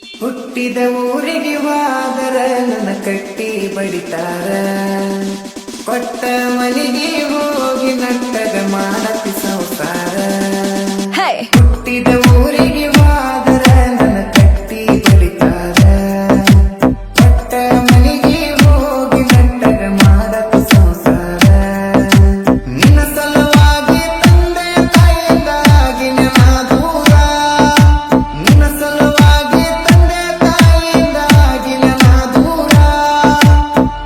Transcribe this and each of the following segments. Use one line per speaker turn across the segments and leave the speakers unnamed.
ಹುಟ್ಟಿದ ಊರಿಗೆ ವಾದರ ನನ್ನ ಕಟ್ಟಿ ಬಡಿತಾರ, ಕೊಟ್ಟ ಮನೆಗೆ ಹೋಗಿ ನಟ್ಟಗ ಮಾಡತಿ ಸಂಸಾರ. ಹುಟ್ಟಿದ ಊರಿಗೆ ವಾದರ ನನ್ನ ಕಟ್ಟಿ ಬಡಿತಾರ, ಕೊಟ್ಟ ಮನೆಗೆ ಹೋಗಿ ನಟ್ಟಗ ಮಾಡತಿ ಸಂಸಾರ. ನಿನ್ನ ಸಲುವಾಗಿ ತಂದೆ ತಾಯಿಯಿಂದಾಗಿನ ದೂರ, ನಿನ್ನ ಸಲುವಾಗಿ ತಂದೆ ತಾಯಿಯಿಂದಾಗಿನ ದೂರ.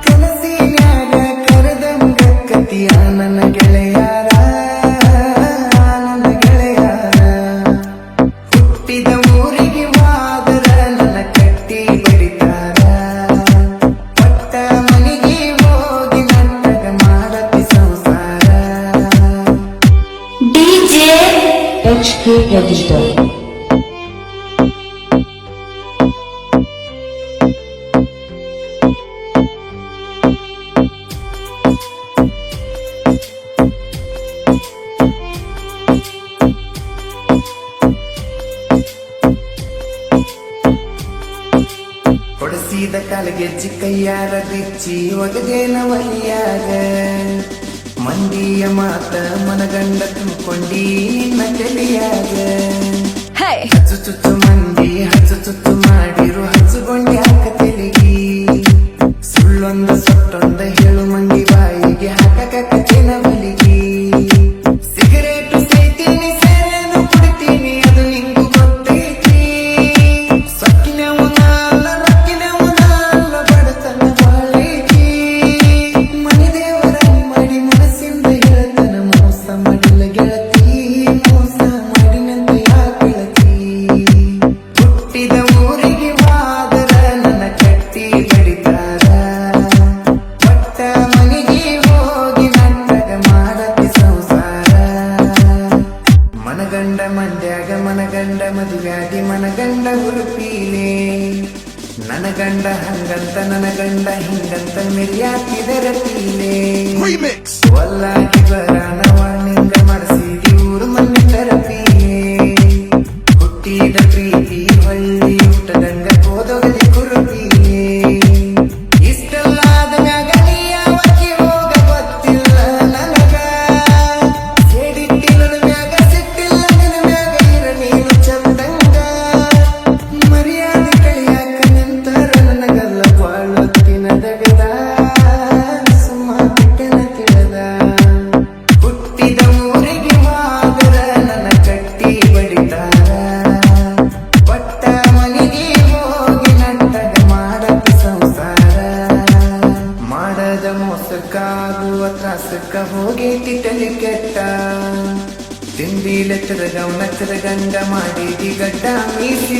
ಕನಸಿನ್ಯಾಗ ಕರೆದಂಗ ಕತಿಯ ನನ್ನ ಗೆಳೆಯಾರ, ನನ್ನ ಗೆಳೆಯಾರ. ಹುಟ್ಟಿದ ಊರಿಗೆ ವಾದರ ನನ್ನ ಕಟ್ಟಿ ಬಡಿತಾರ, ಕೊಟ್ಟ ಮನೆಗೆ ಹೋಗಿ ನಟ್ಟಗ ಮಾಡತಿ ಸಂಸಾರ.
DJ HK Editor.
ಹೊಡೆಸಿದ ಕಾಲಿಗೆಜ್ಜಿ ಕೈಯಾರ ಬಿಚ್ಚಿ ಒಗದೇನ ಒಲಿಯಾಗ. ಮಂದಿಯ ಮಾತ ಮನಗಂಡ ತುಂಬಿಕೊಂಡಿ ನಿನ್ನ ತಲೆಯಾಗ. ಹಚ್ಚು ಚುಚ್ಚು ಮಂದಿ ಹಚ್ಚು ಚುಚ್ಚು ಮಾಡಿರು ಹಚ್ಚುಕೊಂಡಿ ಹಾಕ ತೆಲಿಗಿ. ಸುಳ್ಳೊಂದ ಸೊಟ್ಟೊಂದ ಹೇಳು ಮಂದಿ ಬಾಯಿಗೆ ಹಾಕಕ ಕಚಿನ ಬಲಿಗಿ. ಸಿಗರೇಟು ಸೇತೀನಿ ಸೇರೇನು ಕುಡಿತೀನಿ ಅದು ನಿಂಗೂ ಗೊತ್ತೈತಿ. ಸೊಕ್ಕಿನವನ ಅಲ್ಲ ರೊಕ್ಕಿನವನ ಅಲ್ಲ ಬಡತನ ಬಾಳೈತಿ. ಮನೆ ದೇವರ ಮಾಡಿ ಮನಸ್ಸಿಂದ ಹೇಳ್ತನ ಮೋಸ ಮಾಡಿಲ್ಲ ಗೆಳತಿ, ಮೋಸ ಮಾಡಿನಂತ ಯಾಕೆಳತಿ. ಹುಟ್ಟಿದ ಊರಿಗೆ ವಾದರ ನನ್ನ ಕಟ್ಟಿ ಬಡಿತಾರ, ಕೊಟ್ಟ ಮನೆಗೆ ಹೋಗಿ ನಟ್ಟಗ ಮಾಡತಿ ಸಂಸಾರ. ಮನಗಂಡ ಮಂಡ್ಯಾಗ ಮನಗಂಡ ಮದುವೆಯಾಗಿ ಮನಗಂಡ ಉಡುಪಿಲೆ. ನನ್ನ ಗಂಡ ಹಂಗಂತ ನನ್ನ ಗಂಡ ಹಿಂಗಂತ ಮೆರಿಯಾತಿದರ ತೀಲೆ. ಒಲ್ಲಾಗಿ ಬರಾನವ ನಿಂಗ ಮಾಡಿಸಿದಿ ಊರು ಮನೆ ತರಪೀಲೆ. ಹುಟ್ಟಿದ ಪ್ರೀತಿ ಹೊಳ್ಳಿ ಊಟದಂಗ ಹೋದೊಗಲಿ ಕುರುಪೀಲೆ. ಇಷ್ಟಲ್ಲಾದ ಮ್ಯಾಗ ನೀ ಯಾವಕ್ಕೆ ಹೋಗ ಗೊತ್ತಿಲ್ಲ ನನಗ. ಸೇಡಿಟ್ಟಿಲ್ಲ ಮ್ಯಾಗ ಸಿಟ್ಟಿಲ್ಲ ನಿನ್ನ ಮ್ಯಾಗ ಇರ ನೀನು ಚಂದಂಗ. ಮರ್ಯಾದೆ ಕಳಿಯಾಕ ನಿಂತರ ನನಗಲ್ಲ ಬಾಳೊತ್ತಿನ ದಗದ, ಸುಮ್ಮ ಬಿಟ್ಟನ ತಿಳಿದ. ಹುಟ್ಟಿದ ಊರಿಗೆ ವಾದರ ನನ್ನ ಕಟ್ಟಿ ಬಡಿತಾರ, ಕೊಟ್ಟ ಮನೆಗೆ ಹೋಗಿ ನಟ್ಟಗ ಮಾಡತಿ ಸಂಸಾರ. ಮಾಡದ ಮೋಸಕ್ಕಾಗುವ ತ್ರಾಸಕ್ಕ ಹೋಗೈತಿ ತಲೆ ಕೆಟ್ಟ. ತಿಂದಿಲ ತಿರಗವನ ತಿರಗಂಡ ಮಾಡಿದಿ ಗಡ್ಡ ಮೀಸಿ